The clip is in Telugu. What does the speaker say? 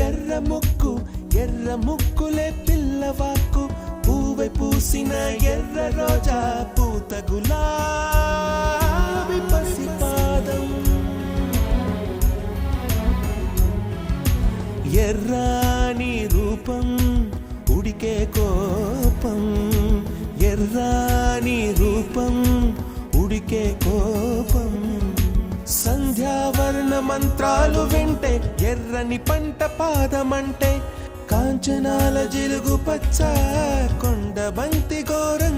ఎర్ర ముక్కు ఎర్ర ముక్కులే పిల్లవాకు పూవై పూసిన ఎర్ర రోజా పూత గులాబీ పసిపాదం ఎర్రాని రూపం ఉడికే కోపం ఎర్రాని రూపం ఉడికే కోపం సంధ్యావర్ణ మంత్రాలు వింటే ఎర్రని పంట పాదమంటే కాంచనాల జిలుగు పచ్చ కొండ బంతి ఘోరంగా